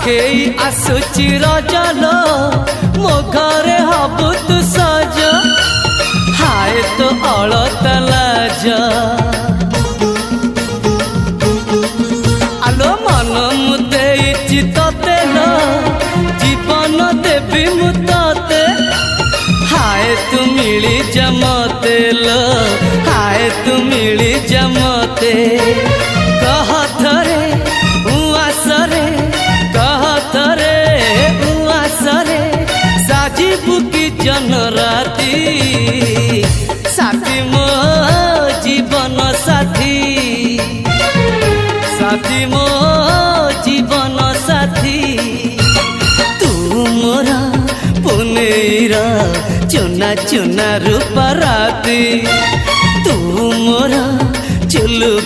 पाखेई आसुची रजलो मो घरे हबु तु सज हाय तो अलत लाज आलो मन मुते चितते न जीवन देवी मुते हाय तू मिली जमते लो हाय तू मिली जमते कह थरे उआसरे कह थरे उआसरे साजिबु की जन राती साथी मो जीवन साथी साथी मो जीवन साथी तू मोरा पुनेरा चुना चुना रूप राती तू मोरा चुलु